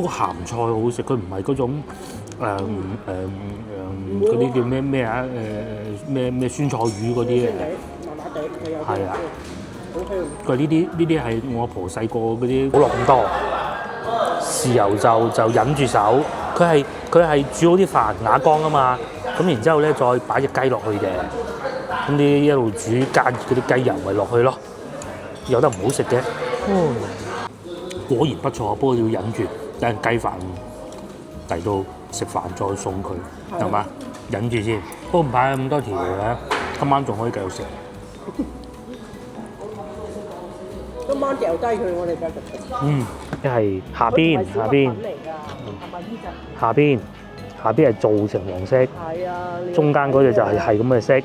嗰個鹹菜好好食，佢唔係嗰種嗰啲叫咩啊咩酸菜魚嗰啲嘅，麻麻地，係啊，好香。佢呢啲係我阿婆細個嗰啲，冇落咁多，豉油就忍住手，佢係煮好啲飯瓦缸啊嘛，咁然之後咧再擺隻雞落去嘅，咁啲一路煮加熱嗰啲雞油咪落去咯，有得唔好食嘅，果然不錯，不過要忍住，等陣雞飯嚟到食飯再送佢，係嘛？忍住先，不過唔擺咁多條嘅，今晚仲可以繼續食。今晚掉低佢，我哋繼續食。一係下邊，下邊係做成黃色，係啊，中間嗰隻就係咁嘅色。係啊。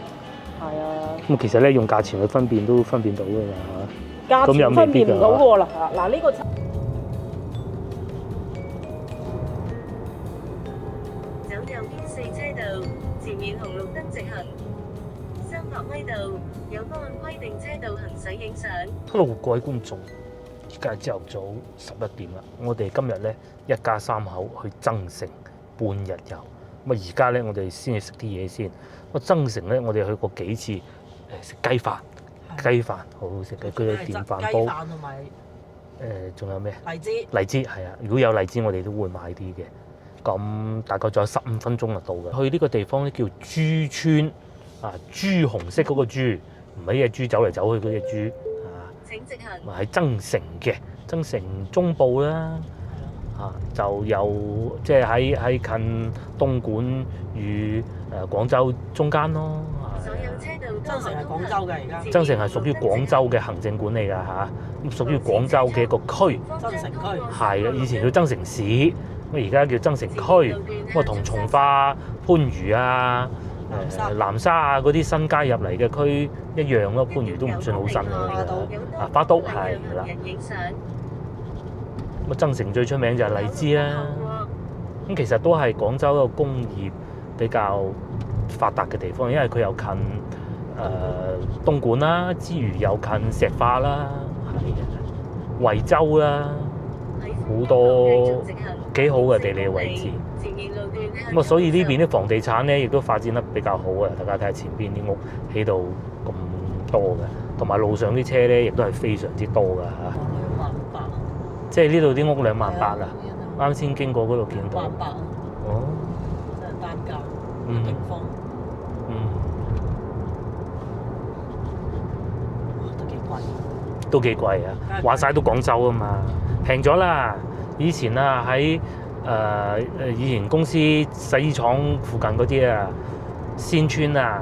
咁其實咧用價錢去分辨都分辨到㗎嘛嚇。價錢分辨唔到喎啦，嗱呢個。走右邊4車道，前面紅綠燈直行。300米道有不按規定車道行駛影相。Hello， 各位觀眾，而家係朝頭早11點啦。我哋今日咧一家3口去增城半日遊。咁啊而家咧我哋先去食啲嘢先。增城咧我哋去過幾次，食雞飯，雞飯好好食嘅，佢嘅電飯煲。雞飯同埋仲有咩？荔枝係啊，如果有荔枝我哋都會買啲嘅。咁大概仲有15分鐘就到嘅。去呢個地方咧叫豬村。啊，朱紅色嗰個豬，唔係隻豬走嚟走去嗰隻豬啊。請直行。喺增城嘅，增城中部啦，就有即係喺近東莞與廣州中間咯。所有車道增城係廣州嘅而家。增城係屬於廣州嘅行政管理㗎嚇，咁屬於廣州嘅一個區。增城區。係啊，以前叫增城市，咁而家叫增城區。咁啊，同從化、番禺啊。南沙啊嗰啲新加入嚟嘅區一樣咯，番禺都唔算好新嘅。花都係啦。咁啊，增城最出名就係荔枝啦。咁其實都係廣州一個工業比較發達嘅地方，因為佢又近東莞啦，之餘又近石化啦，惠州啦，好多幾好嘅地理位置。咁啊，所以呢邊啲房地產咧，亦都發展得比較好啊！大家睇下前邊啲屋起到咁多嘅，同埋路上啲車咧，亦都係非常之多㗎嚇。28000，即係呢度啲屋28000啊！啱先經過嗰度見到。800。哦。即係單價。平方。都幾貴啊！話晒都廣州啊嘛，平咗啦。以前啊喺以前公司洗衣廠附近嗰啲啊，仙村啊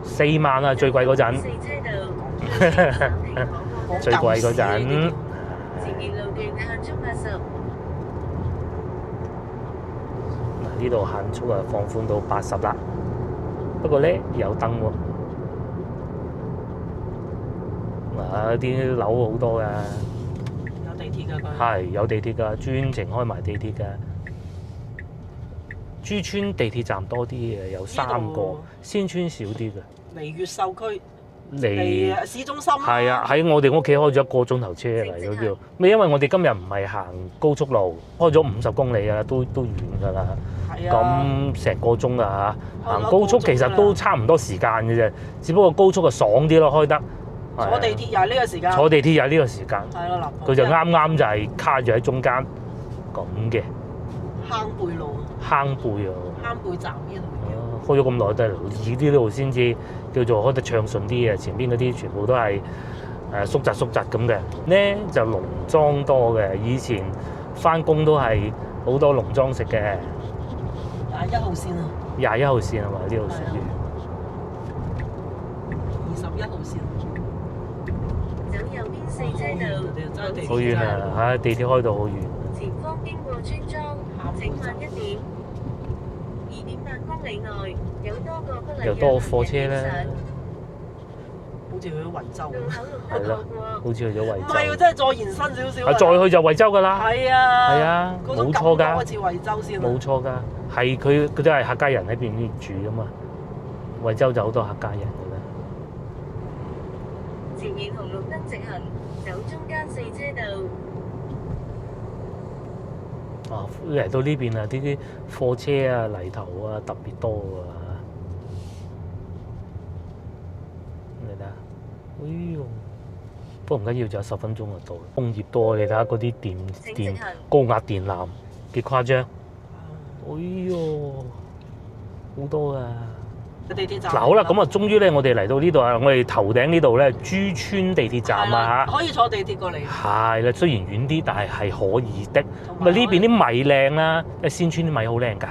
，4萬啊，最貴嗰陣。最貴嗰陣。前面路段限速80。嗱，呢度限速啊，放寬到80啦。不過咧有燈喎。啲樓好多㗎。有地鐵㗎佢。係有地鐵㗎，專程開埋地鐵㗎。珠村地鐵站多啲嘅，有3個，仙村少啲嘅。離越秀區，離市中心。係啊，喺我哋屋企開咗1個鐘頭車嚟嗰叫。咪因為我哋今日唔係行高速路，開咗50公里啊，都遠㗎啦。係啊。咁成個鐘啊嚇，行高速其實都差唔多時間嘅啫，只不過高速就爽啲咯，開得。坐地鐵又係呢個時間。坐地鐵又係呢個時間。係咯，佢就啱就係卡住喺中間咁嘅。坑背路。坑背啊！坑背站呢度。開咗咁耐都係易啲路先至叫做開得暢順啲嘅，前邊嗰啲全部都係縮窄咁嘅。呢就農莊多嘅，以前翻工都係好多農莊食嘅。21號線啊！21號線係嘛？呢度屬於。21號線。走右邊4車道。好遠啊！地鐵開到好遠。前方經過村莊，請慢一點。2.8公里內有多個不良貨車咧，好似去咗惠州。係咯，好似去咗惠州。唔係喎，真係再延伸少少。再去就惠州㗎啦。係啊，冇錯㗎。開始惠州先。冇錯㗎，係佢都係客家人喺邊住㗎嘛。惠州就好多客家人㗎啦。前面紅綠燈直行，走中間4車道。啊，嚟到呢邊啊，啲貨車啊、泥頭啊特別多啊！你睇下，哎呦！不過唔緊要，仲有10分鐘就到啦。工業多，你睇下嗰啲電高壓電纜幾誇張！哎呦，好多啊！地鐵站嗱好啦，咁啊，終於咧，我哋嚟到呢度啊，我哋頭頂呢度咧，珠川地鐵站啊嚇，可以坐地鐵過嚟。係啦，雖然遠啲，但係可以的。咁啊，呢邊啲米靚啦，因為仙川啲米好靚㗎，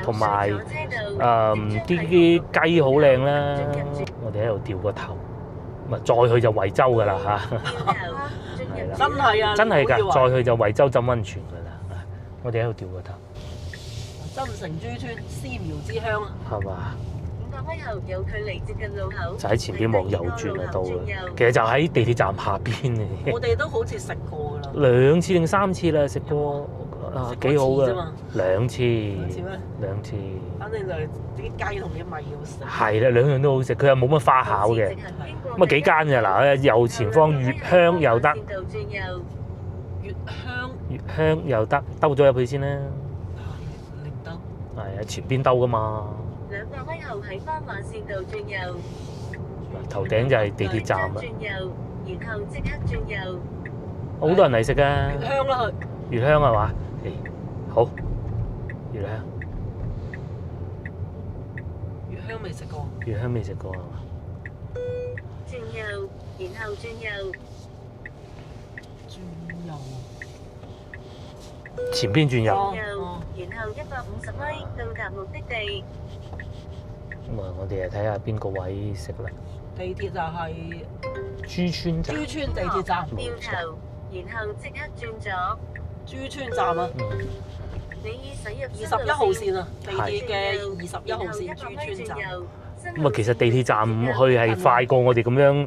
同埋啲雞好靚啦。我哋喺度掉個頭，咁啊再去就惠州㗎啦嚇。係啦，真係啊！真係㗎，再去就惠州浸溫泉㗎啦。我哋喺度掉個頭。增城珠川絲苗之鄉啊！係嘛？ 500米後有距離接近路口，就喺前邊望右轉就到啦。其實就喺地鐵站下邊嘅。我哋都好似食過㗎啦。2次定3次啦，食過啊幾好㗎。2次。2次咩？2次。反正就係啲雞同啲米好食。係啦，兩樣都好食，佢又冇乜花巧嘅。咁啊幾間㗎嗱，右前方粵香又得。粵香。粵香又得，兜咗入去先啦。零兜。係啊，前邊兜㗎嘛。 200米後喺斑馬線道轉右，頭頂就係地鐵站啦。轉右，然後即刻轉右。好多人嚟食㗎。粵香啦，粵香係嘛？好，粵香。粵香未食過。粵香未食過係嘛？轉右，然後轉右。轉右。前邊轉右。轉右，然後150米到達目的地。 咁啊，我哋啊睇下邊個位食啦。地鐵就係珠川站。珠川地鐵站。掉頭，然後即刻轉左。珠川站啊！你已駛入21號線啊，地鐵嘅21號線珠川站。咁啊，其實地鐵站去係快過我哋咁樣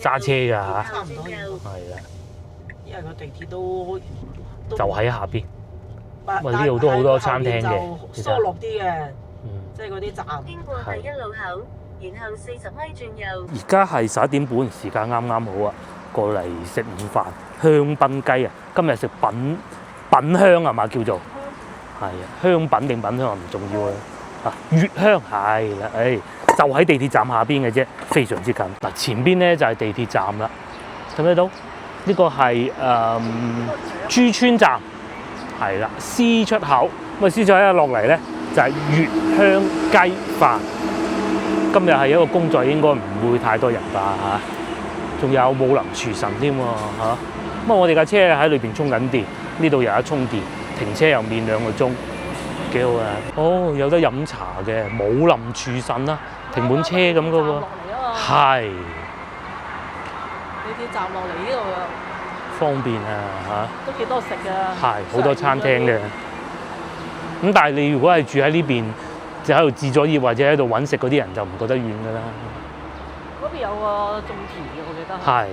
揸車㗎嚇。差唔多。係啦。因為個地鐵都就喺下邊。咁啊，呢度都好多餐廳嘅。疏落啲嘅。 即係嗰啲站。經過第一路口，然後40米轉右。而家係11點半，時間啱啱好啊，過嚟食午飯，香檳雞啊！今日食品香係嘛叫做？係啊，香品定品香唔重要啊。啊，粵香係啦，就喺地鐵站下邊嘅啫，非常之近。嗱，前邊咧就係地鐵站啦，睇唔睇到？呢個係珠川站，係啦，C 出口。咁啊，C 出口一落嚟咧。 就係粵香雞飯，今日係一個工作，應該唔會太多人吧嚇。仲有武林廚神添喎嚇。咁啊，我哋架車喺裏邊充緊電，呢度又有充電，停車又免2個鐘，幾好啊！哦，有得飲茶嘅武林廚神啦，停滿車咁嘅喎。係。地鐵站落嚟呢度啊，方便啊嚇。都幾多食㗎。係，好多餐廳嘅。 咁但係你如果係住喺呢邊，就喺度自助業或者喺度揾食嗰啲人就唔覺得遠㗎啦。嗰邊有個種田嘅，我記得。係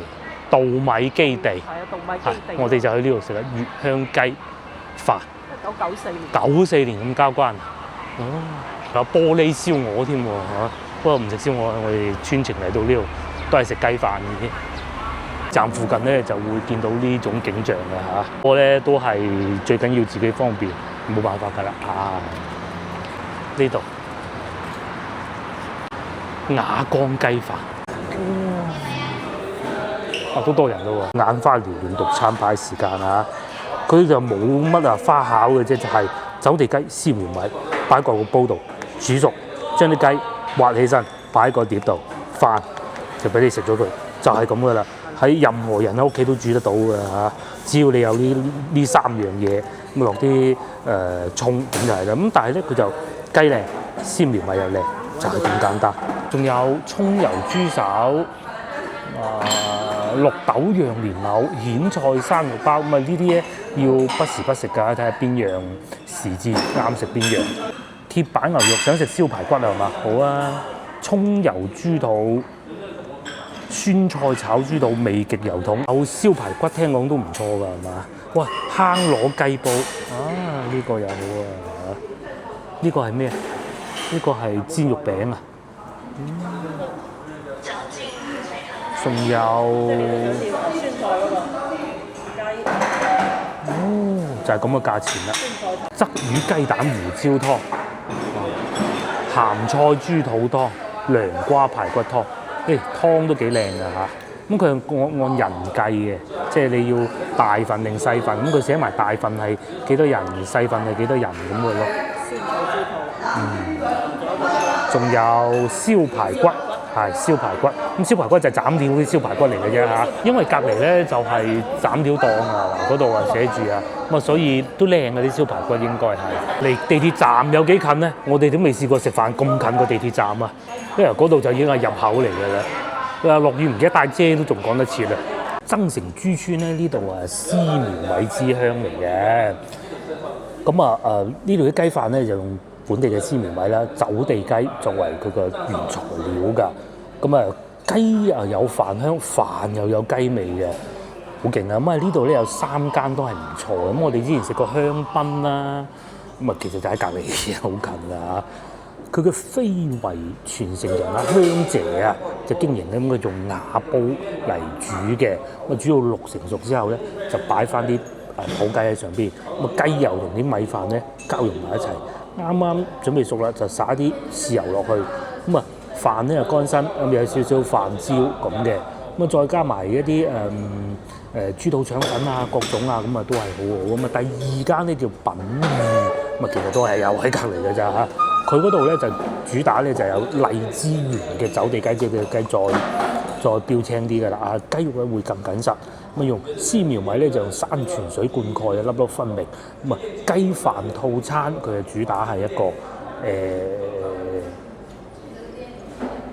稻米基地。係啊，稻米基地。我哋就去呢度食啦，粵香雞飯。1994年。94年咁交關。哦，有玻璃燒鵝添喎嚇，不過唔食燒鵝，我哋專程嚟到呢度都係食雞飯嘅啫。站附近咧就會見到呢種景象嘅嚇，不過咧都係最緊要自己方便。 冇辦法㗎啦，呢度雅江雞飯，都多人咯喎，眼花繚亂讀餐牌時間啊！佢就冇乜花巧嘅啫，就係走地雞絲苗米擺個煲度煮熟，將啲雞挖起身擺喺個碟度，飯就俾你食咗佢，就係咁㗎啦。喺任何人喺屋企都煮得到㗎嚇，只要你有呢3樣嘢。 咁落啲葱咁就係啦，咁但係咧佢就雞靚，絲苗米又靚，就係咁簡單。仲有葱油豬手、綠豆釀蓮藕、蜆菜生肉包，咁啊呢啲咧要不時不食㗎，睇下邊樣時節啱食邊樣。鐵板牛肉想食燒排骨係嘛？好啊，葱油豬肚、酸菜炒豬肚、味極油桶，有燒排骨聽講都唔錯㗎係嘛？ 哇！坑螺雞煲啊，呢個又好啊！呢個係咩啊？呢個係煎肉餅啊！仲有哦，就係咁嘅價錢啦。鯽魚雞蛋胡椒湯、鹹菜豬肚湯、涼瓜排骨湯，湯都幾靚㗎嚇。咁佢按人計嘅，即係你要大份定細份，咁佢寫埋大份係幾多人，細份係幾多人咁嘅咯。仲有燒排骨，係燒排骨。咁燒排骨就係斬條啲燒排骨嚟嘅啫嚇，因為隔離咧就係斬條檔啊，嗱嗰度啊寫住啊，咁啊所以都靚嘅啲燒排骨應該係。離地鐵站有幾近咧？我哋都未試過食飯咁近個地鐵站啊，因為嗰度就已經係入口嚟嘅啦。落雨唔記得帶遮都仲講得切啦。增城豬村咧呢度啊絲苗米之鄉嚟嘅，咁呢度啲雞飯咧就用本地嘅絲苗米啦，走地雞作為佢個原材料㗎。咁雞有飯香，飯又有雞味嘅，好勁啊！咁呢度咧有3間都係唔錯嘅。咁我哋之前食過香檳啦，咁其實就喺隔離好近㗎。佢嘅非遺傳承人香姐啊，就經營咧咁佢用瓦煲嚟煮嘅，咁煮到6成熟之後咧，就擺翻啲土雞喺上邊，咁雞油同啲米飯咧交融埋一齊，啱啱準備熟啦，就撒啲豉油落去，咁飯咧又乾身，咁有少少飯焦咁嘅，咁再加埋一啲豬肚腸粉啊，各種啊，咁都係好好。咁第2間咧叫品譽，咁其實都係有喺隔離嘅咋嚇。佢嗰度咧就主打咧就有荔枝園嘅走地雞，即係嘅雞再標青啲㗎啦。雞肉咧會更緊實，咁用絲苗米咧就用山泉水灌溉，粒粒分明。咁雞飯套餐佢嘅主打係一個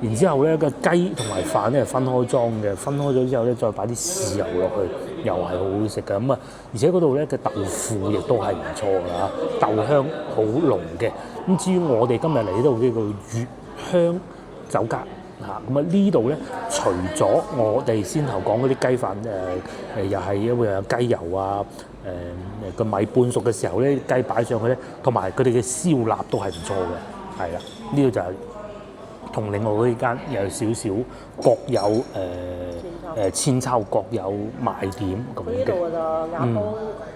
然之後咧個雞同埋飯咧係分開裝嘅，分開咗之後咧再擺啲豉油落去，又係好好食嘅。咁而且嗰度咧嘅豆腐亦都係唔錯㗎嚇，豆香好濃嘅。咁至於我哋今日嚟呢度呢個月香酒家嚇，咁呢度咧除咗我哋先頭講嗰啲雞飯又係因為有雞油啊，個米半熟嘅時候咧雞擺上去咧，同埋佢哋嘅燒臘都係唔錯嘅，係啦，呢度就係同另外嗰間有少少各有千秋各有賣點咁嘅。呢度就瓦煲，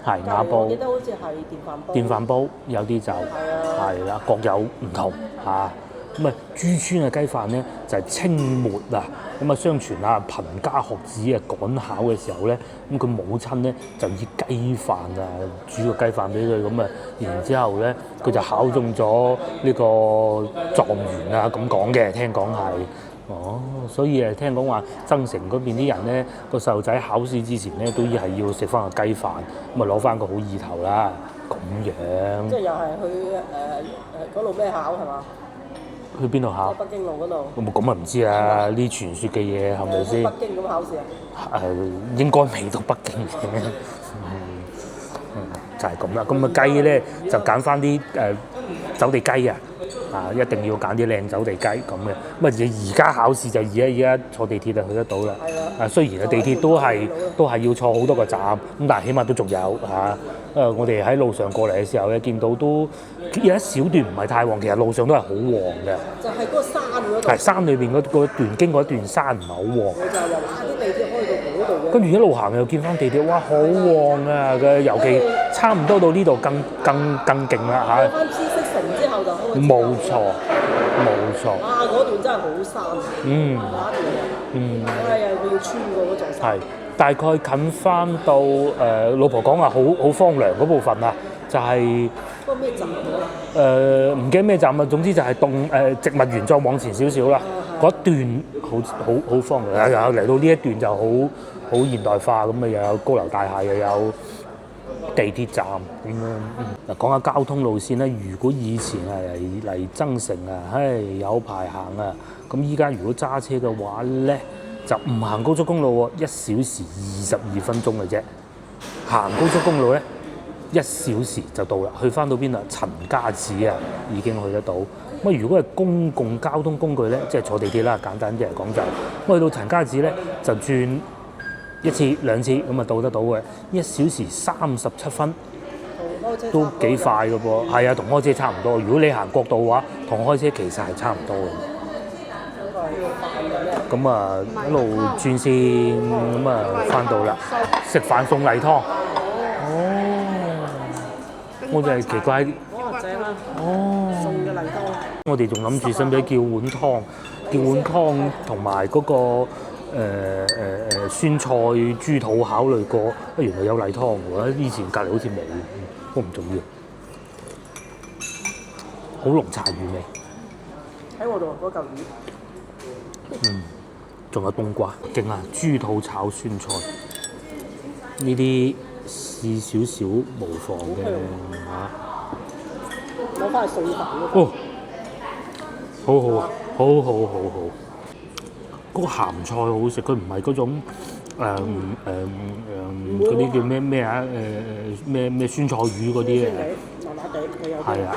係瓦煲。我記得好似係電飯煲。電飯煲有啲就係啦，各有唔同嚇。咁豬村嘅雞飯咧就係清末啊，咁相傳貧家學子趕考嘅時候咧，咁佢母親咧就以雞飯煮個雞飯俾佢，咁然之後咧佢就考中咗呢個狀元啊咁講嘅，聽講係。所以聽講話增城嗰邊啲人咧個細路仔考試之前咧都係要食翻個雞飯，咁攞翻個好意頭啦，咁樣。即係又係去嗰度咩考係嘛？去邊度考？北京路嗰度。咁唔知啊，呢傳說嘅嘢係咪先？北京咁考試啊？應該未到北京嘅。就係咁啦。咁雞咧就揀翻啲走地雞啊！一定要揀啲靚走地雞咁嘅。而家考試就而家坐地鐵就去得到啦。雖然地鐵都係要坐好多個站，咁但係起碼都仲有嚇。我哋喺路上過嚟嘅時候咧，見到都有一小段唔係太旺，其實路上都係好旺嘅。就係嗰個山嗰度。係山裏邊嗰段經過一段山唔係好旺。我就由啲地鐵開到嗰度嘅。跟住一路行又見翻地鐵，哇好旺啊！尤其差唔多到呢度更勁啦嚇。過翻知識城之後就開始。冇錯。嗰段真係好山。佢要穿過嗰座山。係。大概近翻到老婆講話好荒涼嗰部分啊，就係嗰個咩站唔記得咩站啊，總之就係植物園再往前少少啦，嗰一段好荒涼，嚟到呢一段就好現代化咁啊，又有高樓大廈，又有地鐵站咁樣。講下交通路線咧，如果以前係嚟增城啊，有排行啊，咁依家如果揸車嘅話咧，就唔行高速公路喎，1小時22分鐘嘅啫。行高速公路咧，1小時就到啦。去翻到邊啊？陳家祠啊，已經去得到。如果係公共交通工具咧，即係坐地鐵啦，簡單啲嚟講就，去到陳家祠咧就轉1次2次咁啊到得到嘅。1小時37分，都幾快嘅噃。係啊，同開車差唔多。如果你行國道嘅話，同開車其實係差唔多嘅。咁一路轉線，咁翻到啦，食飯送例湯。我就係奇怪。哦，正啦，哦，餸嘅例湯。我哋仲諗住使唔使叫碗湯，叫碗湯同埋嗰個酸菜豬肚考慮過，原來有例湯喎，以前隔離好似冇，都唔重要。好濃茶魚味。喺我度嗰嚿魚。仲有冬瓜，勁啊！豬肚炒酸菜，呢啲試少少無妨嘅嚇。攞翻去送飯咯。哦，好好啊，好。嗰個鹹菜好好食，佢唔係嗰種嗰啲叫咩啊咩酸菜魚嗰啲嘅。麻麻地，佢有啲。係啊。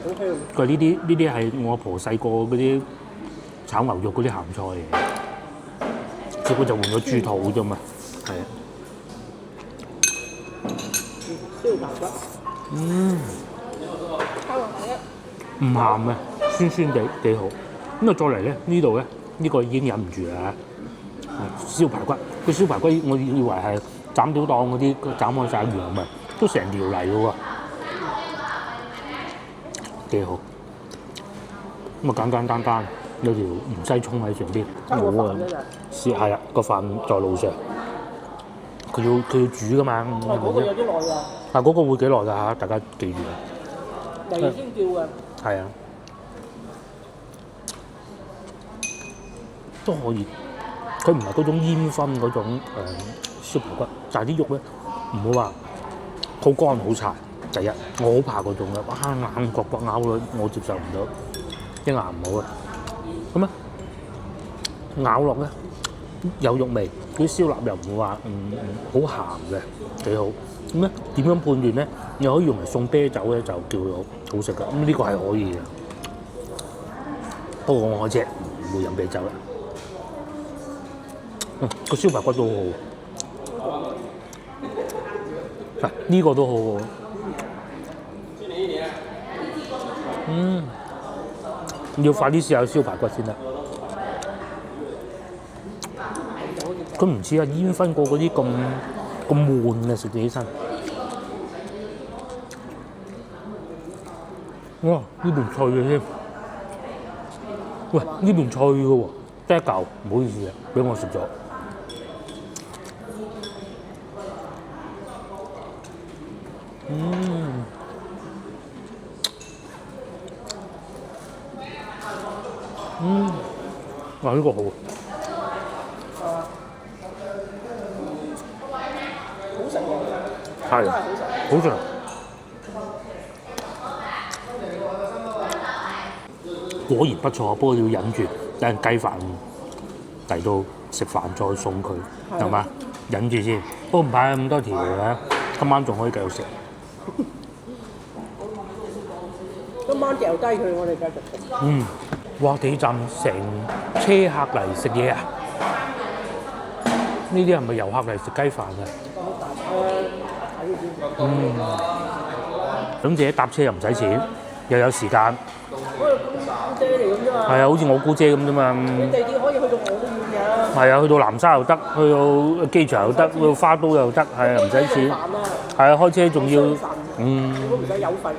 好香。佢呢啲係我阿婆細個嗰啲炒牛肉嗰啲鹹菜嚟嘅。只不過就換咗豬肚啫嘛，係啊。燒排骨。唔鹹嘅，酸酸地幾好。咁啊再嚟咧，呢度咧呢個已經忍唔住啦。燒排骨，個燒排骨我以為係斬料檔嗰啲斬開晒羊啊，都成條嚟嘅喎，幾好。咁啊簡單，有條芫茜葱喺上邊，冇啊。係啊，個飯在路上，佢要煮噶嘛，嗰個有啲耐啊。但嗰個會幾耐㗎嚇？大家記住啊。嚟先叫㗎。係啊，都可以。佢唔係嗰種煙燻嗰種燒排骨，但係啲肉咧唔會話好乾好柴。第一，我好怕嗰種嘅，哇硬角角咬落我接受唔到，啲牙唔好啊。咁啊咬落咧有肉味，啲燒臘又唔會話好鹹嘅，幾好。咁咧點樣判斷咧？你可以用嚟送啤酒咧，就叫做好食㗎。咁呢個係可以嘅。不過我隻唔會飲啤酒啦。個燒排骨都好好。嗱呢個都好好。要快啲試下燒排骨先得。佢唔似啊煙燻過嗰啲咁悶啊，食起身。哇！呢邊脆嘅添。喂，呢邊脆嘅喎，得一嚿，唔好意思啊，俾我食咗。哇！呢個好。好食喎。係。真係好食。好食。果然不錯，不過要忍住，等雞飯嚟到食飯再送佢，係嘛？忍住先。不過唔怕咁多條嘅，今晚仲可以繼續食。今晚掉低佢，我哋繼續食。哇！地鐵站成車客嚟食嘢啊！呢啲係咪遊客嚟食雞飯啊？咁自己搭車又唔使錢，又有時間。嗰個姑姐嚟咁啫嘛。係啊，好似我姑姐咁啫嘛。你地鐵可以去到好遠㗎。係啊，去到南沙又得，去到機場又得，去到花都又得，係啊，唔使錢。係啊，開車仲要。如果唔使油費。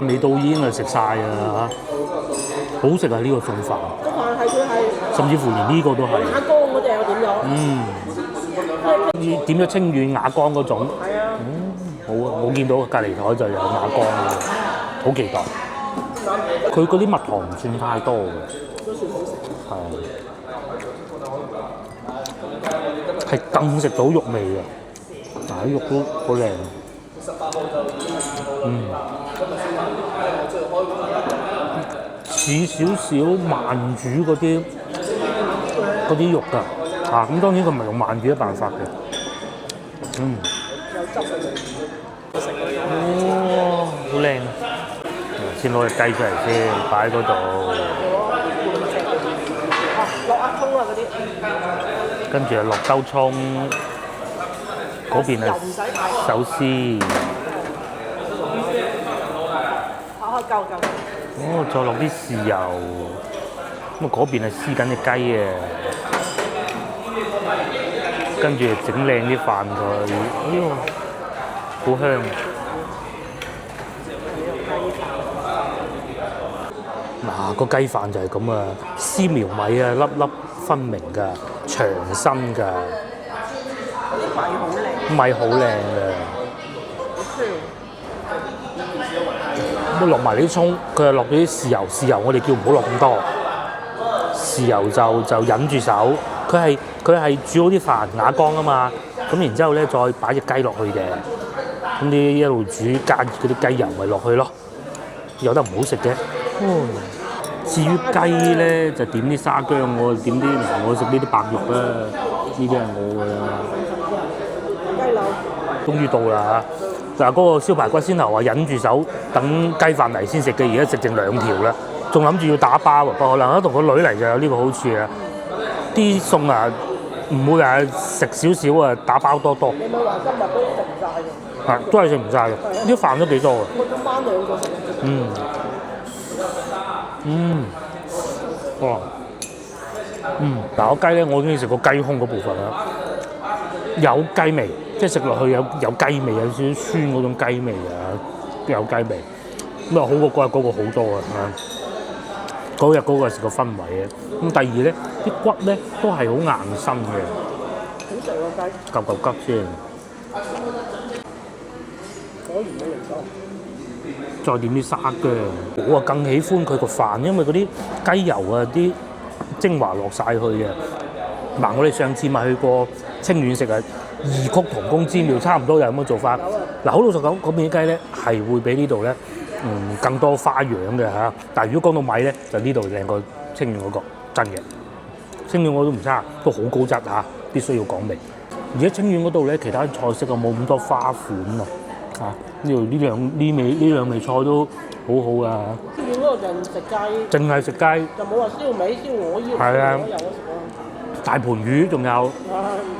未到已經係食晒啊！好食啊！呢個餸飯。個飯係佢係。甚至乎連呢個都係。瓦缸嗰隻有點有。點咗清遠瓦缸嗰種。係啊。好啊！我見到隔離台就有瓦缸嘅，好期待。佢嗰啲蜜糖唔算太多嘅。都算好食。係更食到肉味嘅，嗱啲肉都好靚。似少少慢煮嗰啲肉㗎，咁當然佢唔係用慢煮嘅辦法嘅。有汁嘅。好靚！先攞隻雞出嚟先，擺喺嗰度。落鴨葱啊嗰啲。跟住又落兜葱，嗰邊係手絲。夠。再落啲豉油，咁啊嗰邊係絲緊隻雞嘅，跟住整靚啲飯佢，好香。哇！個雞飯就係咁啊，絲苗米啊，粒粒分明㗎，長身㗎，啲米好靚，米好靚嘅。咁落埋啲葱，佢又落咗啲豉油，豉油我哋叫唔好落咁多，豉油就忍住手。佢係煮好啲飯瓦缸啊嘛，咁然之後咧再擺隻雞落去嘅，咁啲一路煮加熱嗰啲雞油咪落去咯，有得唔好食嘅。至於雞咧就點啲沙薑，我點啲我食呢啲白肉啦，呢啲係我㗎啦。雞柳終於到啦嚇！嗱，嗰個燒排骨先頭話忍住手等雞飯嚟先食嘅，而家食剩2條啦，仲諗住要打包喎，不過可能同個女嚟就有呢個好處啊！啲餸啊唔會話食少少啊，打包多。你咪話今日都食唔晒嘅？係，都係食唔晒嘅，啲飯都幾多啊！我今晚2個食。哇！嗱，個雞咧，我已經食過雞胸嗰部分啦，有雞味，即係食落去有雞味，有少少酸嗰種雞味啊，有雞味，咁啊好過嗰日嗰個好多啊！嗰日嗰個係個氛圍嘅。咁第二咧，啲骨咧都係好硬身嘅，好食個雞，嚿吉先。果然冇嚟錯。再點啲沙薑，我啊更喜歡佢個飯，因為嗰啲雞油啊啲精華落晒去嘅。嗱，我哋上次咪去過清遠食啊，異曲同工之妙，差唔多就係咁樣做法。嗱，好老實講，嗰邊啲雞咧係會比呢度咧更多花樣嘅嚇。但係如果講到米咧，就呢度靚過清遠嗰個，真嘅。清遠我都唔差，都好高質嚇，必須要講明。而家清遠嗰度咧，其他菜式啊冇咁多花款啊。呢度呢兩味菜都好好啊！清遠嗰度就食雞，淨係食雞，就冇話燒味、燒鵝腰，係啊，有得食啊！大盤魚仲有，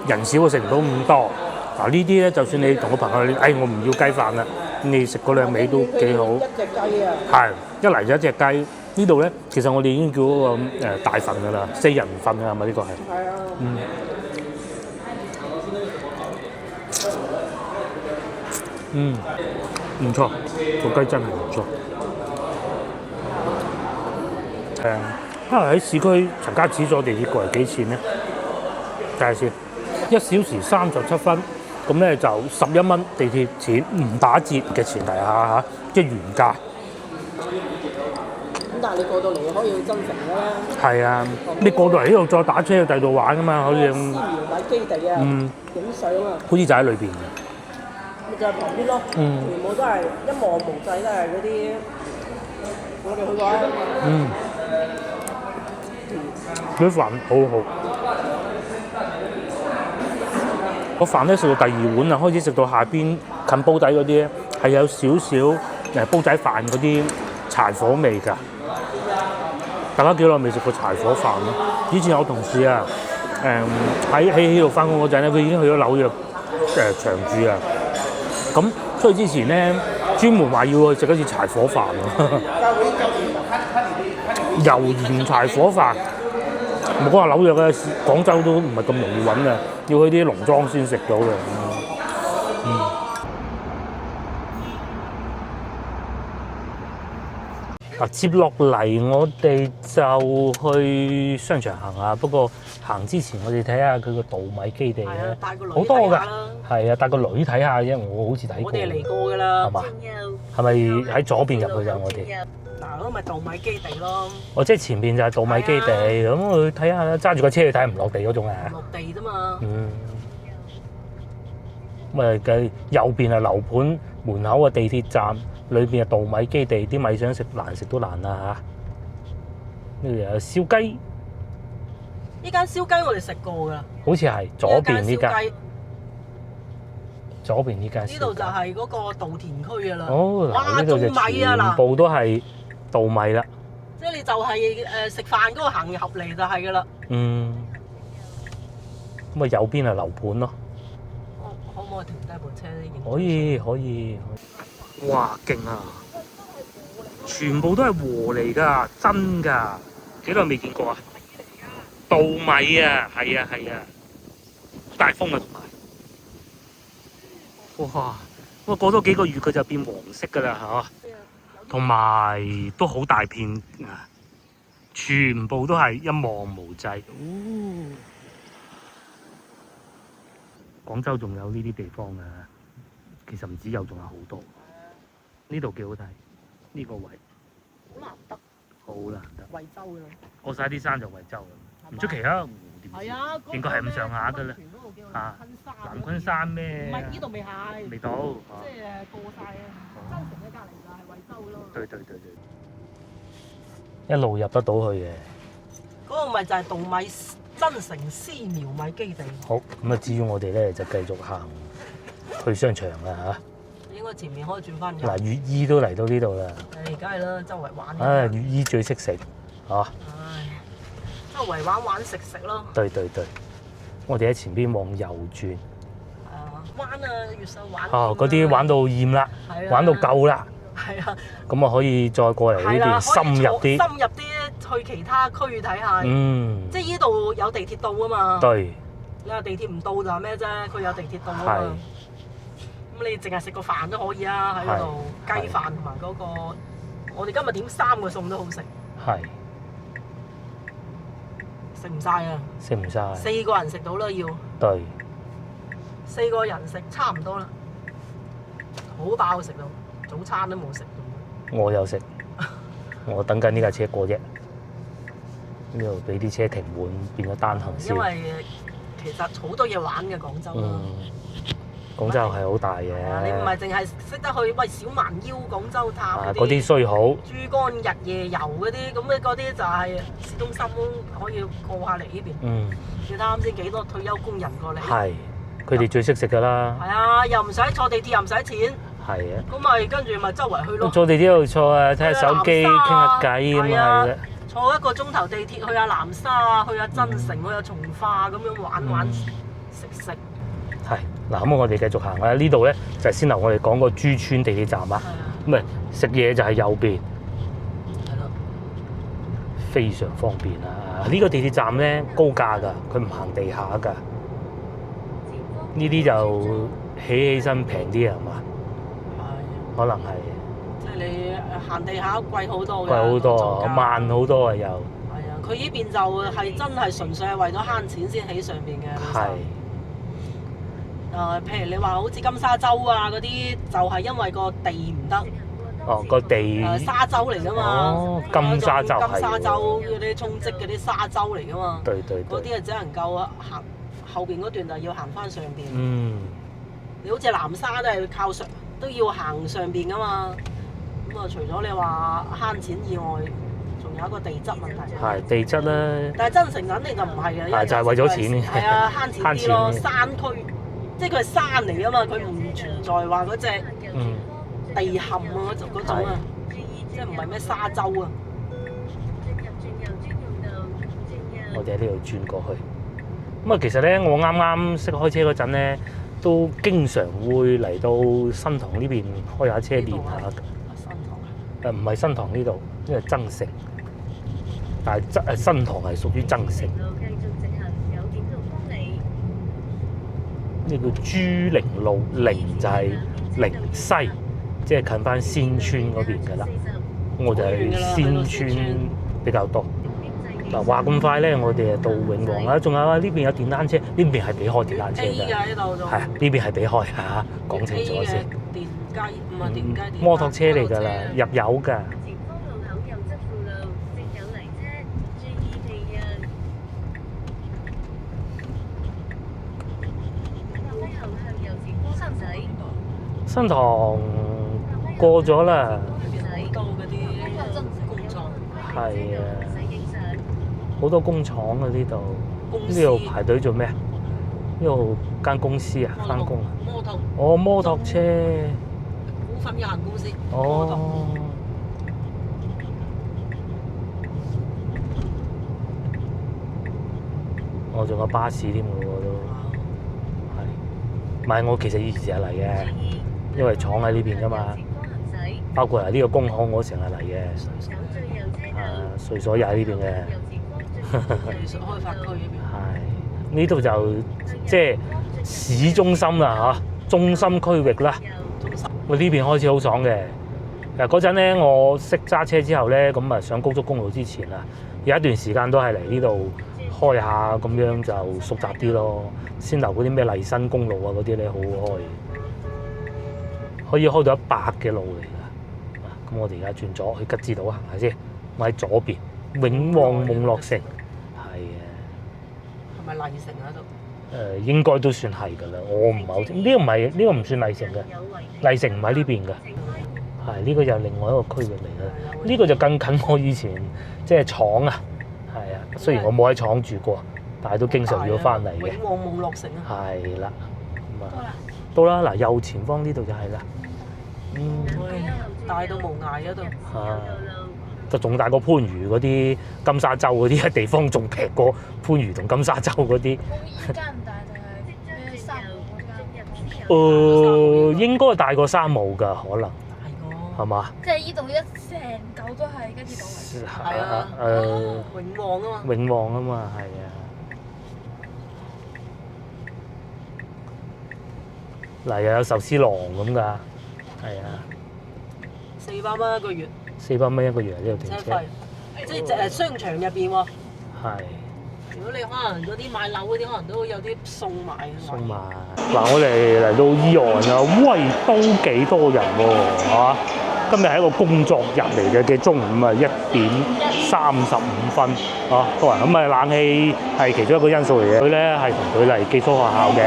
人少食唔到咁多。嗱呢啲咧，就算你同個朋友，我唔要雞飯啦，你食嗰兩味都幾好。一隻雞啊！係一嚟就一隻雞。呢度咧，其實我哋已經叫嗰個大份㗎啦，4人份㗎係咪呢個係？係啊。唔錯，個雞真係唔錯。喺市區陳家祠坐地鐵過嚟幾錢咧？睇下先，1小時37分，咁咧就11蚊地鐵錢，唔打折嘅前提下嚇，即係原價。咁但係你過到嚟可以去增城㗎啦。係啊，你過到嚟呢度再打車去第二度玩㗎嘛，可以。絲苗米基地啊，影相啊。好似就喺裏邊嘅。咪就係旁邊咯，全部都係一望無際，都係嗰啲我哋去過啊。啲飯好好，個飯咧食到第2碗啊，開始食到下邊近煲底嗰啲咧，係有少少煲仔飯嗰啲柴火味㗎。大家幾耐未食過柴火飯咧？以前有同事啊，喺呢度翻工嗰陣咧，佢已經去咗紐約長住啊。咁所以之前咧，專門話要去食一次柴火飯喎。油鹽柴火飯，唔好話紐約嘅，廣州都唔係咁容易揾嘅，要去啲農莊先食到嘅。接落嚟我哋就去商場行下，不過行之前我哋睇下佢個稻米基地咧，好多㗎。係啊，帶個女睇下，因為我好似睇過。我哋嚟過㗎啦，係嘛？係咪喺左邊入去㗎？我哋嗱，嗰個咪稻米基地咯。哦，即係前邊就係稻米基地，咁去睇下，揸住個車去睇唔落地嗰種啊？落地啫嘛。咁嘅右邊係樓盤門口嘅地鐵站。裏邊係稻米基地，啲米想食難食都難啦嚇。呢度有燒雞，呢間燒雞我哋食過㗎啦，好似係左邊呢間。左邊呢間。呢度就係嗰個稻田區㗎啦。哦，嗱，呢度就全部都係稻米啦。即係你就係食飯嗰個行入嚟就係㗎啦。咁啊右邊係樓盤咯。可唔可以停低部車咧？可以。哇，勁啊！全部都係禾嚟㗎，真㗎！幾耐未見過啊？稻米啊，係啊，大風啊，同埋，哇！咁過多幾個月佢就變黃色㗎啦嚇，同埋都好大片啊！全部都係一望無際。廣州仲有呢啲地方㗎，其實唔止有，仲有好多。呢度幾好睇，呢個位好難得，好難得。惠州㗎啦，過晒啲山就惠州啦，唔出奇啊！係啊，應該係咁上下㗎啦。啊，南昆山咩？唔係呢度未係，未到，即係過晒啊！增城嘅隔離就係惠州咯。對，一路入得到去嘅。嗰個咪就係稻米增城絲苗米基地。好，咁啊，至於我哋咧就繼續行去商場啦嚇。應該前面可以轉翻。嗱，粵姨都嚟到呢度啦。誒，梗係啦，周圍玩。唉，粵姨最識食，嚇。唉，周圍玩食咯。對，我哋喺前邊往右轉。玩啊，越秀玩。哦，嗰啲玩到厭啦，玩到夠啦。係啊。咁啊，可以再過嚟呢邊深入啲。深入啲去其他區域睇下。即係呢度有地鐵到啊嘛。對。你話地鐵唔到就係咩啫？佢有地鐵到啊嘛。咁你淨係食個飯都可以啊，喺嗰度雞飯同埋嗰個，我哋今日點3個餸都好食。係。食唔晒啊！食唔晒。4個人食到啦要。對。 4個人食差唔多啦，好飽食到，早餐都冇食到。我有食，我等緊呢架車過啫。呢度俾啲車停滿，變咗單行線。因為其實好多嘢玩嘅廣州。廣州係好大嘅。你唔係淨係識得去喂小蠻腰廣州塔嗰啲雖好。珠江日夜遊嗰啲，咁咧嗰啲就係市中心可以過下嚟呢邊。你睇啱先幾多退休工人過嚟。係。 佢哋最識食㗎啦。係啊，又唔使坐地鐵，又唔使錢。係啊。咁咪跟住咪周圍去咯。坐地鐵度坐啊，睇下手機，傾下偈咁啊。坐1個鐘頭地鐵去下南沙啊，去下增城，去下從化咁樣玩食。係嗱，咁我哋繼續行啦。呢度咧就係先頭我哋講個珠川地鐵站啊。咁啊，食嘢就係右邊。係咯。非常方便啊！呢個地鐵站咧高架㗎，佢唔行地下㗎。 呢啲就起身平啲係嘛？係，可能係。即係你行地下貴好多嘅。貴好多，慢好多啊又。係啊，佢呢邊就係真係純粹係為咗慳錢先起上邊嘅。係。譬如你話好似金沙洲啊嗰啲，就係因為個地唔得。哦，個地。沙洲嚟㗎嘛。哦，金沙洲係。金沙洲嗰啲沖積嗰啲沙洲嚟㗎嘛。對。嗰啲啊只能夠行。 後邊嗰段就要行翻上邊。你好似南沙都係靠上，都要行上邊噶嘛。咁啊，除咗你話慳錢以外，仲有一個地質問題。係地質啦。但係增城肯定就唔係嘅。係就係為咗錢。係啊，慳錢啲咯。山區，即係佢係山嚟噶嘛，佢唔存在話嗰隻地陷啊嗰種啊，即係唔係咩沙洲啊。我哋喺呢度轉過去。 咁啊，其實咧，我啱啱識開車嗰陣咧，都經常會嚟到新塘呢邊開下車練下嘅。新塘唔係新塘呢度，因為增城，但係新塘係屬於增城。呢叫珠陵路，陵就係陵西，即係近翻仙村嗰邊嘅啦。我就係仙村比較多。 嗱話咁快咧，我哋到永旺啦，仲有啊呢邊有電單車，呢邊係俾開電單車㗎。係啊，呢邊係俾開嚇，講清楚先。電雞唔係電雞，摩托車嚟㗎啦，入油㗎。新塘過咗啦。好多嗰啲工廠。係啊。 好多工廠啊！呢度排隊做咩啊？呢度間公司啊，翻工啊。摩托車。股份有限公司。哦。我仲有巴士添喎都。係。唔係我其實以前成日嚟嘅，因為廠喺呢邊㗎嘛。包括係呢個工行，我成日嚟嘅。稅所又喺呢邊嘅。 技術開發區嗰邊係呢度就即係市中心啦嚇，中心區域啦。喂，呢邊開始好爽嘅，嗱嗰陣咧，我識揸車之後咧，咁啊上高速公路之前啊，有一段時間都係嚟呢度開下，咁樣就熟習啲咯。先頭嗰啲咩麗新公路啊嗰啲咧，好好開，可以開到100嘅路嚟㗎。咁我哋而家轉左去吉之島行下先，我喺左邊永旺夢樂城，係啊。係咪麗城喺度？應該都算係㗎啦，我唔係好清，呢個唔係，呢個唔算麗城嘅，麗城唔喺呢邊㗎，係呢個又另外一個區域嚟嘅，呢個就更近我以前即係廠啊，係啊，雖然我冇喺廠住過，但係都經常要翻嚟嘅。永旺夢樂城啊，係啦，咁啊，到啦，嗱右前方呢度就係啦，大到無涯嗰度。就仲大過番禺嗰啲金沙洲嗰啲地方，仲平過番禺同金沙洲嗰啲。而家唔大定係咩三毛嗰間？應該大過三毛㗎，可能大過。係嘛？即係呢度一成嚿都係跟住島嚟。係啊，永旺啊嘛。永旺啊嘛，係啊。嗱又有壽司郎咁㗎，係啊。400蚊一個月。400蚊一個月呢度停車。即係商場入邊喎。係。如果你可能嗰啲買樓嗰啲，可能都有啲送賣。送賣。嗱，我哋嚟到伊岸啊，喂，都幾多人喎，嚇！今日係一個工作日嚟嘅中午啊，1:35啊，多人咁啊，冷氣係其中一個因素嚟嘅。佢咧係同佢嚟寄宿學校嘅。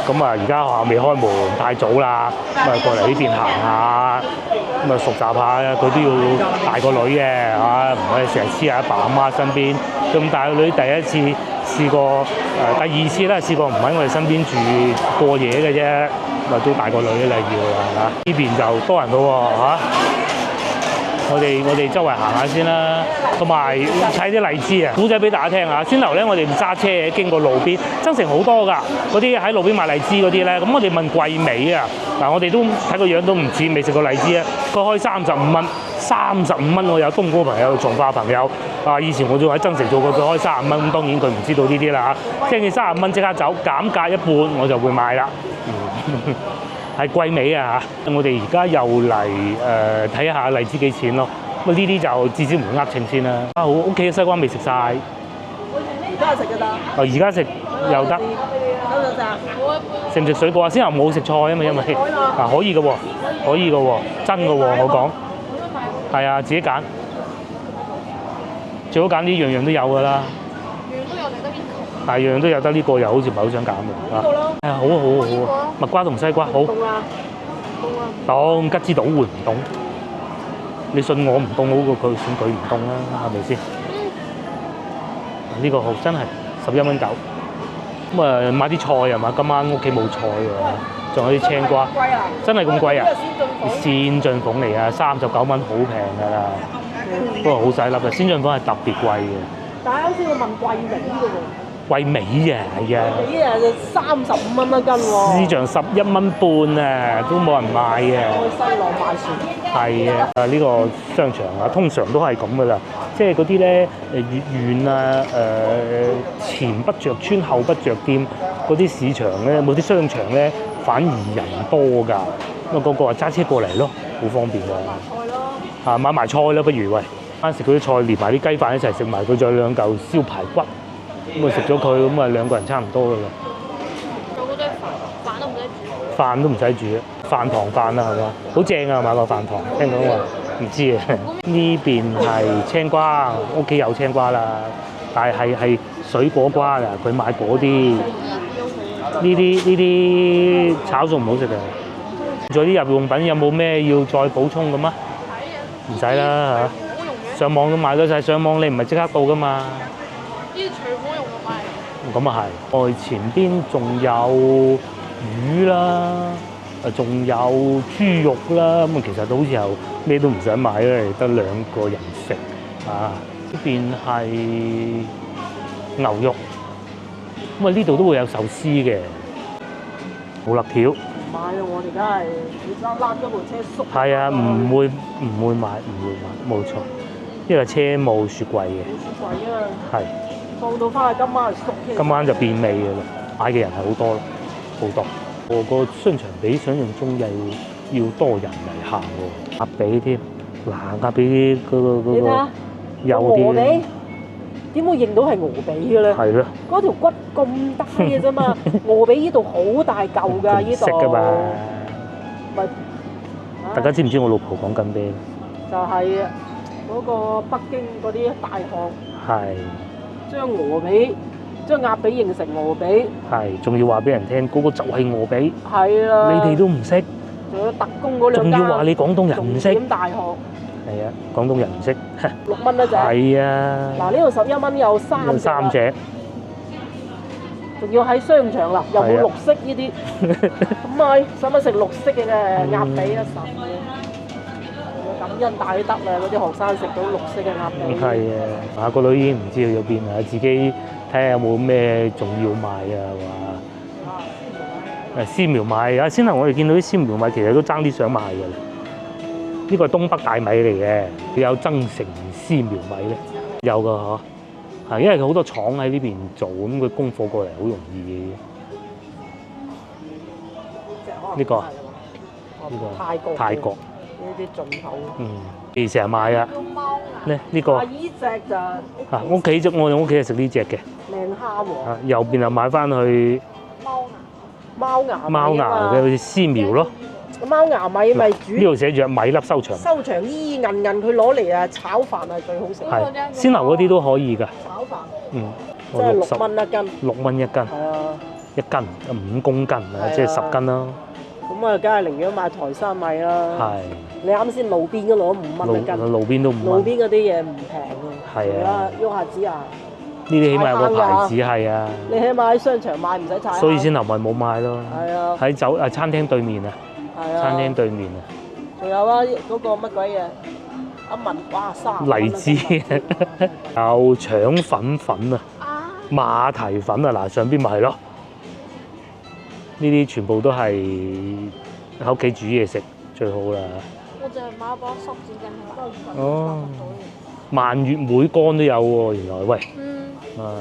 咁啊，而家學校未開門，太早啦，咁啊過嚟呢邊行下，咁啊熟習下，佢都要帶個女嘅，嚇，唔可以成日黐喺阿爸阿媽身邊。咁帶個女第一次試過，第二次咧試過唔喺我哋身邊住過夜嘅啫，咁啊都帶個女嚟要啦，係嘛？呢邊就多人咯喎，嚇！我哋周圍行下先啦，同埋睇啲荔枝啊，古仔俾大家聽下。先頭咧，我哋揸車經過路邊，增城好多㗎，嗰啲喺路邊賣荔枝嗰啲咧，咁我哋問桂尾啊，嗱我哋都睇個樣都唔似未食過荔枝啊，佢開35蚊，35蚊我有東莞朋友、從化朋友啊，以前我仲喺增城做過，佢開35蚊，咁當然佢唔知道呢啲啦嚇，聽見30蚊即刻走，減價一半我就會買啦。係桂尾啊嚇！我哋而家又嚟睇下荔枝幾錢咯。咁呢啲就至少唔會呃秤先啦。啊好，屋企嘅西瓜未食晒。而家食㗎啦。哦，而家食又得。得唔得食？食唔食水果啊？先頭冇食菜啊嘛，因為啊可以嘅喎，可以嘅喎，真嘅喎，我講。係啊，自己揀。最好揀啲樣樣都有㗎啦。樣都有，得邊個？係樣樣都有得呢個，又好似唔係好想揀喎。呢個咯。係啊，好啊好啊好啊！蜜瓜同西瓜好。凍啊！凍吉之島會唔凍？你信我唔凍好過佢信佢唔凍啦，係咪先？呢個好真係11蚊9。咁啊買啲菜啊嘛，今晚屋企冇菜喎，仲有啲青瓜。貴啊！真係咁貴啊？先進鳳先進鳳嚟啊，39蚊好平㗎啦。不過好細粒啊，先進鳳係特別貴嘅。但係啱先我問桂尾嘅喎。桂尾啊，係啊。桂尾啊，就35蚊一斤喎。市場11蚊半啊，都冇人買嘅。去西浪買船。係啊，呢個商場啊，通常都係咁噶啦，即係嗰啲咧粵苑啊，前不着村後不着店嗰啲市場咧，冇啲商場咧反而人多㗎，咁啊個個話揸車過嚟咯，好方便㗎。菜咯。啊買埋菜啦，不如喂，啱食嗰啲菜連埋啲雞飯一齊食埋，佢仲有2嚿燒排骨，咁啊食咗佢，咁啊2個人差唔多㗎啦。仲有嗰堆飯都唔使煮。飯都唔使煮，飯堂飯啦係嘛，好正啊買個飯堂，聽講話唔知啊。呢邊係青瓜，屋企有青瓜啦，但係水果瓜啊，佢買嗰啲。呢啲炒餸唔好食嘅。仲有啲日用品有冇咩要再補充咁啊？唔使啦嚇，上網都買得晒，上網你唔係即刻到噶嘛。呢啲廚房用嘅買。咁啊係，我前邊仲有魚啦，仲有豬肉啦，咁啊其實都好似又咩都唔使買啦，得2個人食啊。呢邊係牛肉，咁啊呢度都會有壽司嘅，冇辣條。買啊！我哋梗係要拉咗部車縮。係啊，唔會買，冇錯，因為車冇雪櫃嘅。雪櫃啊！係。放到翻去今晚係縮嘅。今晚就變味嘅啦，買嘅人係好多咯，好多。個商場比想象中要多人嚟行喎，鴨髀添，嗱鴨髀嗰個你睇下幼鵝啲髀，點會認到係鵝髀嘅咧？係咯，嗰條骨咁低嘅啫嘛，鵝髀呢度好大嚿㗎，呢度。識㗎嘛？咪大家知唔知我老婆講緊咩？就係嗰個北京嗰啲大學係將鴨髀形成鵝髀，係，仲要話俾人聽嗰個就係鵝髀，係啦。你哋都唔識，仲有特工嗰兩仲間要話你廣東人唔識，重點大學係啊，廣東人唔識， 6蚊一隻。係啊，嗱呢度11蚊有3三隻，仲要喺商場啦，又冇係啊綠色呢啲，咁咪使乜食綠色嘅鴨髀啊10嘅？感恩戴德啊！嗰啲學生食到綠色嘅鴨髀。係啊，下個女已經唔知去咗邊啦，自己睇下有冇咩仲要買啊話。誒絲苗米啊，先頭我哋見到啲絲苗米其實都爭啲想買嘅啦。呢個係東北大米嚟嘅，有增城絲苗米咧，有㗎嗬。係因為佢好多廠喺呢邊做，咁佢供貨過嚟好容易嘅。呢個泰國呢啲進口。你成日買啊？咧呢個呢隻就啊，我哋屋企係食呢只嘅。靚蝦喎。啊，右邊就買翻去貓牙貓牙嘅好似絲苗咯。貓牙米咪煮呢度寫住米粒收場。收場依韌韌，佢攞嚟啊炒飯係最好食。係鮮牛嗰啲都可以㗎。炒飯。即係6蚊一斤。6蚊一斤。係啊。一斤5公斤啊，即係10斤啦。咁啊，梗係寧願買台山米啦。係。你啱先路邊嗰度都5蚊一斤。路邊都5蚊。路邊嗰啲嘢唔平㗎。係啊。喐下指啊！呢啲起碼有個牌子係啊。你起碼喺商場買唔使踩。所以先頭咪冇買咯。係啊。喺餐廳對面啊。係啊。餐廳對面啊。仲有啊，嗰個乜鬼嘢？阿文哇30荔枝，有腸粉啊，馬蹄粉啊，嗱上邊咪係咯。呢啲全部都係喺屋企煮嘢食最好啦。我就係買包濕紙巾哦，蔓越莓乾都有喎，原來喂，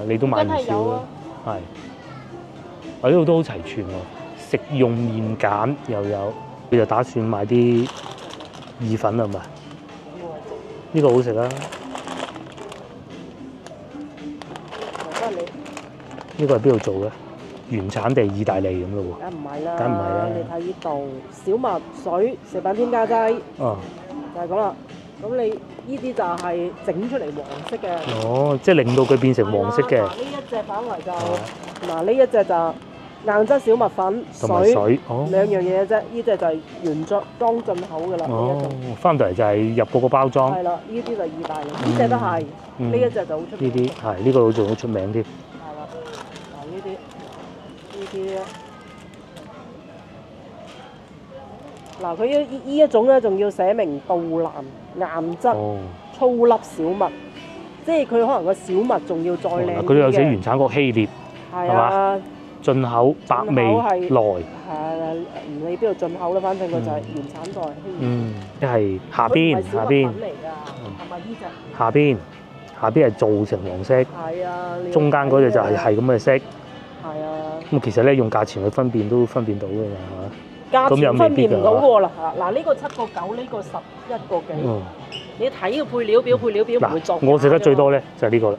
你都買唔少啊。係，啊呢度都好齊全喎，食用麵鹼又有，佢就打算買啲意粉係咪？呢個好食啊！呢個係邊度做嘅？原產地意大利咁咯喎。梗唔係啦，梗唔係啦。你睇呢度小麥水食品添加劑，就係咁啦。咁你呢啲就係整出嚟黃色嘅。哦，即係令到佢變成黃色嘅。呢一隻反為就呢一隻就硬質小麥粉水兩樣嘢啫。呢隻就係原裝進口㗎啦。哦，翻到嚟就係入嗰個包裝。係啦，呢啲就意大利，呢隻都係。呢一隻就好出名。呢啲係呢個仲好出名添。係啦，嗱呢啲咧，嗱佢呢一種咧，仲要寫明杜蘭硬質粗粒小麥，即係佢可能個小麥仲要再靚啲嘅。佢都有寫原產國希臘，係嘛？進口百味來。係啊，唔理邊度進口啦，反正佢就係原產在希臘。即係下邊。係咪呢隻？下邊係做成黃色。係啊。中間嗰隻就係咁嘅色。係啊。咁其實咧用價錢去分辨都分辨到㗎嘛，價錢分辨唔到㗎啦。嗱呢個7個9，呢個11個幾。你睇個配料表唔會作。我食得最多咧就係呢個啦，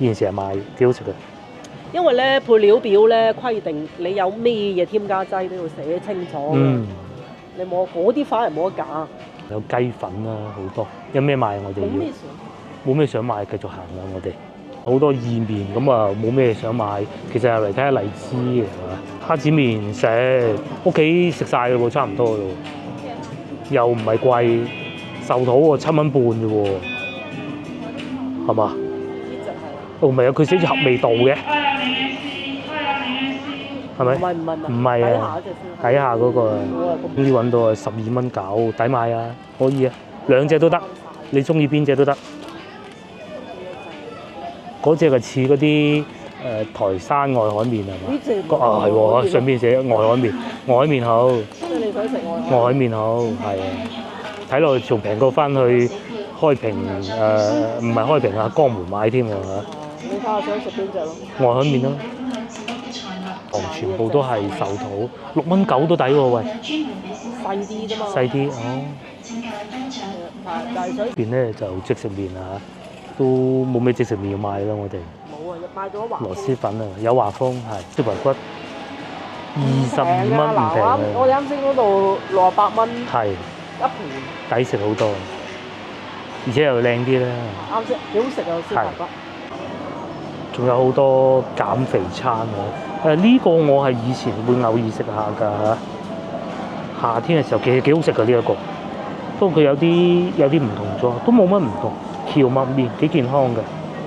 現時係賣幾好食嘅。因為咧配料表咧規定你有咩嘢添加劑都要寫清楚。你冇嗰啲反而冇得揀。有雞粉啦，好多。有咩賣我哋要？冇咩想買，繼續行啦我哋。好多意麵咁啊，冇咩想買，其實入嚟睇下荔枝係嘛？蝦子麵食，屋企食晒嘞喎，差唔多嘞喎，又唔係貴，壽桃喎7蚊半啫喎，係嘛？哦，唔係啊，佢寫住合味道嘅，係咪？唔係啊，底下嗰個呢啲揾到啊12蚊9，抵買啊，可以啊，2隻都得，你中意邊隻都得。嗰隻就似嗰啲台山外海麵係嘛？呢隻係喎，上邊寫外海麵，外海麵好。即係你想食外海麵好，係啊。睇落仲平過翻去開平唔係開平啊，江門買添㗎嚇。你睇下想食邊隻咯？外海麵咯，糖全部都係壽桃，6.9蚊都抵喎喂。細啲啫嘛。細啲哦。大水。邊咧就即食麵啊，都冇咩即食麵要賣啦，我哋。冇啊，買咗華豐。螺絲粉啊，有華豐係，豬排骨22蚊唔平啊。我哋啱先嗰度68蚊。係。一盤。抵食好多，而且又靚啲啦。啱先，幾好食啊豬排骨。仲有好多減肥餐啊！呢個我係以前會偶爾食下㗎，夏天嘅時候其實幾好食㗎呢一個。不過佢有啲唔同咗，都冇乜唔同。蕎麥麵幾健康嘅，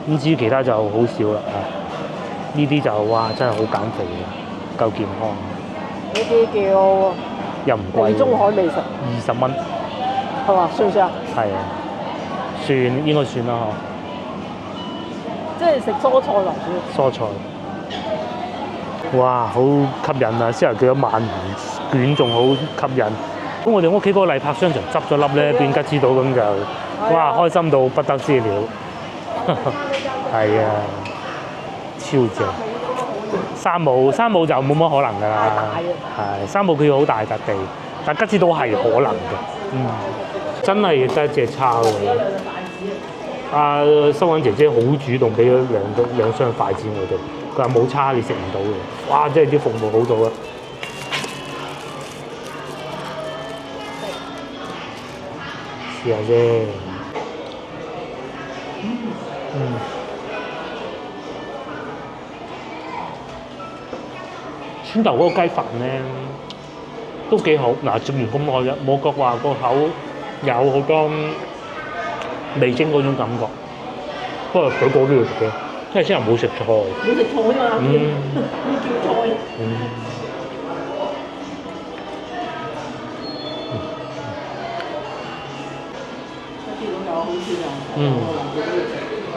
咁至於其他就好少啦啊！呢啲就哇真係好減肥嘅，夠健康。呢啲叫又唔貴。地中海美食。20蚊。係嘛？算唔算啊？係啊，算應該算啦嗬。即係食蔬菜為主。蔬菜。哇，好吸引啊！先頭叫咗鰻魚卷仲好吸引。咁我哋屋企嗰個麗柏商場執咗笠咧，變吉之島咁就，哇開心到不得之了。係啊，超正。山姆就冇乜可能㗎啦。係山姆佢要好大笪地，但吉之島係可能嘅。真係得一隻叉喎。收銀姐姐好主動，俾咗兩雙筷子我哋。佢話冇叉你食唔到嘅。哇！真係啲服務好到啊！試下啫。村頭嗰個雞飯咧都幾好。嗱，做完咁耐嘅，冇覺話個口有好多味精嗰種感覺。不過水果都要食嘅，因為先人冇食菜。冇食菜啊嘛，要叫菜。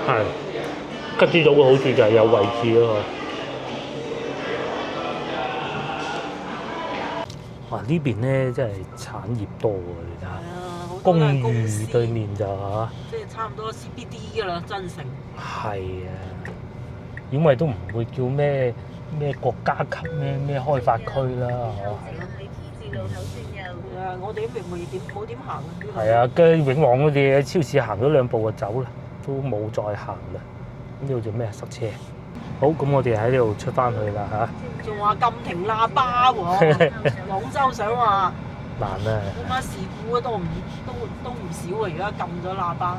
係。吉之島嘅好處就係有位置咯。哇！呢邊咧真係產業多喎，你睇下。公寓對面就嚇。即係差唔多 CBD 㗎啦，真城。係啊，因為都唔會叫咩國家級咩開發區啦，嗬。我哋都冇點行啊。係啊，跟永旺嗰啲超市行咗2步就走啦，都冇再行啦。呢度做咩塞車？好，咁我哋喺呢度出翻去啦嚇。仲話禁停喇叭喎，廣州想話難啊！嗰班事故都唔少啊，而家禁咗喇叭。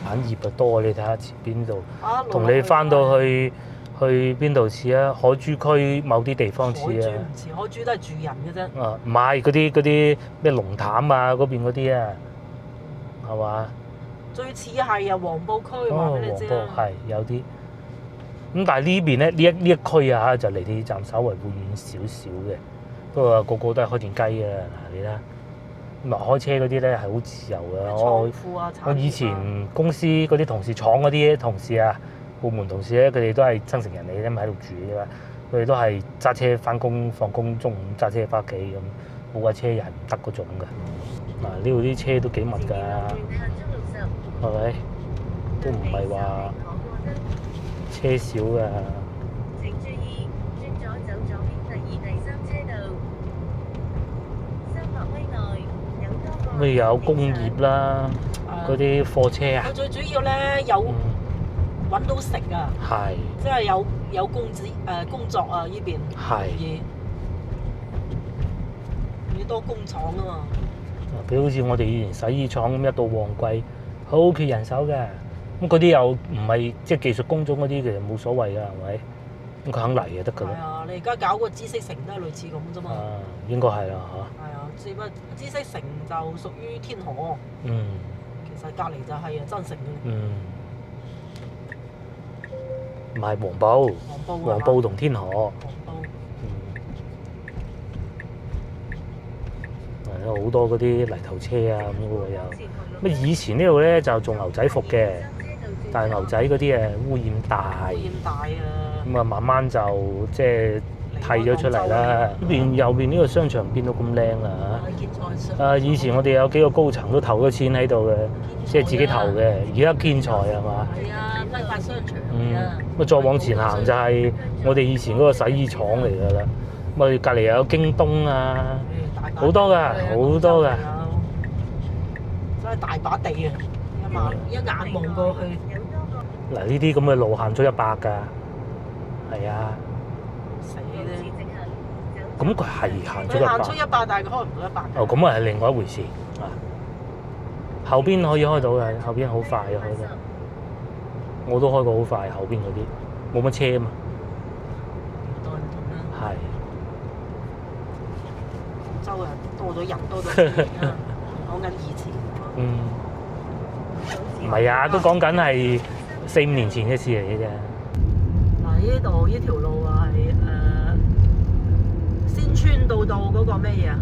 產業啊多，你睇下前邊度，同你翻到去邊度似啊？海珠區某啲地方似啊。海珠唔似，海珠都係住人嘅啫。啊，唔係嗰啲咩龍潭啊嗰邊嗰啲啊，係嘛？最似係啊黃埔區，話俾你知啦。係有啲。咁但係呢邊咧呢一區啊就離地鐵站稍微會遠少少嘅，不過個個都係開電雞嘅嗱，你睇。咁啊開車嗰啲咧係好自由嘅。我以前公司嗰啲同事、廠嗰啲同事啊、部門同事咧，佢哋都係增城人嚟嘅，因為喺度住嘅嘛。佢哋都係揸車翻工、放工，中午揸車翻屋企咁，冇架車又係唔得嗰種嘅。嗱，呢度啲車都幾密㗎，係咪？都唔係話車少㗎。請注意，轉左走左邊第2、第3車道。300米內有多個。咁有工業啦，嗰啲貨車啊。佢最主要咧有揾到食啊，係，即係有工作啊呢邊。係。要多工廠啊嘛。譬如好似我哋以前洗衣廠咁，一到旺季好缺人手嘅。咁嗰啲又唔係即係技術工種嗰啲，其實冇所謂㗎，係咪？咁佢肯嚟就得㗎啦。係啊，你而家搞個知識城都係類似咁啫嘛。應該係啦嚇。係啊，只不過知識城就屬於天河。其實隔離就係增城嘅。唔係黃埔同天河。係好多嗰啲泥頭車啊咁嘅喎有。乜以前呢度咧就做牛仔服嘅，但係牛仔嗰啲污染大。污染大啊！咁啊慢慢就即係咗出嚟啦。右邊呢個商場變到咁靚啦嚇！以前我哋有幾個高層都投咗錢喺度嘅，即係自己投嘅。而家建材係嘛？係啊，批發商場咁再往前行就係我哋以前嗰個洗衣廠嚟㗎啦。咁啊，隔離又有京東啊，好多㗎，好多㗎。真係大把地啊！一眼望過去。嗱，呢啲咁嘅路行出100㗎，係啊。死咧！咁佢係行出佢行出100， 100，但係佢開唔到100。哦，咁啊係另外一回事啊。後邊可以開到嘅，後邊好快嘅開到。我都開過好快，後邊嗰啲冇乜車啊嘛。係。周啊，多咗人多咗車啊！講緊以前。唔係啊，都講緊係4、5年前嘅事嚟嘅啫。嗱，呢度呢條路啊係先村到嗰個咩嘢啊？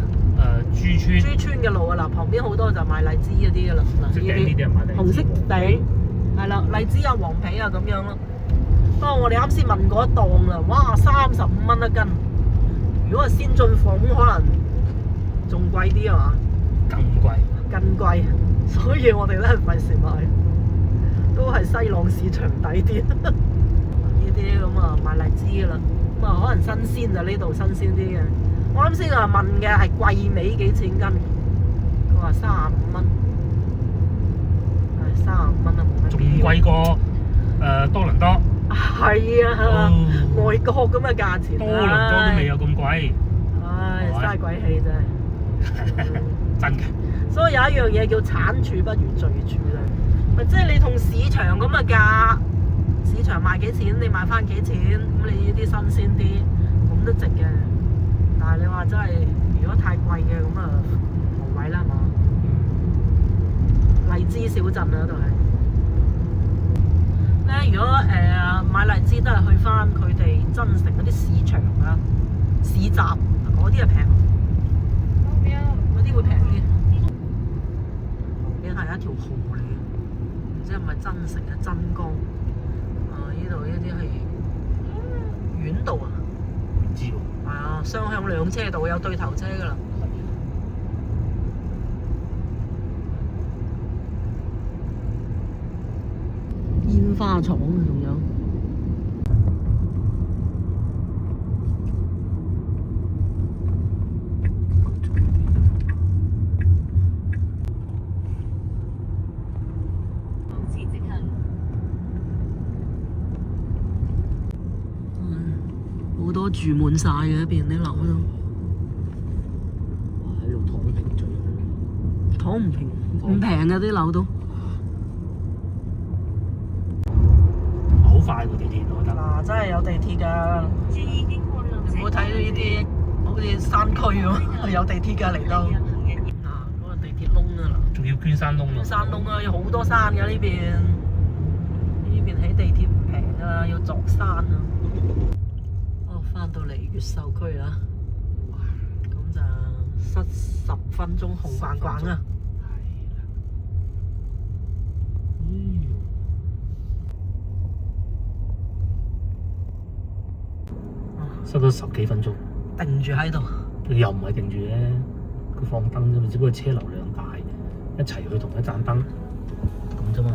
珠村嘅路啊，嗱，旁邊好多就賣荔枝嗰啲噶啦，嗱呢啲紅色頂係啦，荔枝啊、黃皮啊咁樣咯。不過我哋啱先問過一檔啦，哇，35蚊一斤。如果係先進貨咁，可能仲貴啲啊嘛？更貴，所以我哋咧費事買，都係西朗市場抵啲。呢啲咁啊賣荔枝噶啦，咁啊可能新鮮啊，呢度新鮮啲嘅。我啱先啊問嘅係桂味幾錢斤，佢話35蚊，係35蚊啊，冇乜。仲貴過多倫多。係啊，外國咁嘅價錢。多倫多都未有咁貴。唉，嘥鬼氣真係。真嘅。所以有一樣嘢叫產處不如聚處啦，咪即係你同市場咁嘅價，市場賣幾錢，你賣翻幾錢，咁你呢啲新鮮啲，咁都值嘅。但係你話真係，如果太貴嘅咁啊，無謂啦係嘛？荔枝小鎮啊，都係。咧，如果買荔枝都係去翻佢哋增城嗰啲市場啊、市集嗰啲係平，嗰啲會平啲。係一條河嚟嘅，唔知係咪增城啊、真江呢度呢啲係縣道啊？唔知喎。係啊，雙向兩車道，有對頭車噶啦。煙花廠啊，仲有。好多住滿晒嘅一邊啲樓都，哇！喺度躺平最好，躺唔平，唔平嘅啲樓都。好快個地鐵我覺得。嗱，真係有地鐵㗎，唔好睇呢啲好似山區咁，有地鐵㗎嚟到。嗱，嗰個地鐵窿啊啦。仲要捐山窿啊！捐山窿啊，有好多山㗎呢邊，呢邊起地鐵唔平㗎，要鑿山啊。翻到嚟越秀區啦，咁就塞10分鐘紅逛逛啊！塞咗10幾分鐘，定住喺度。又唔係定住咧，佢放燈啫嘛，只不過車流量大，一齊去同一盞燈咁啫嘛。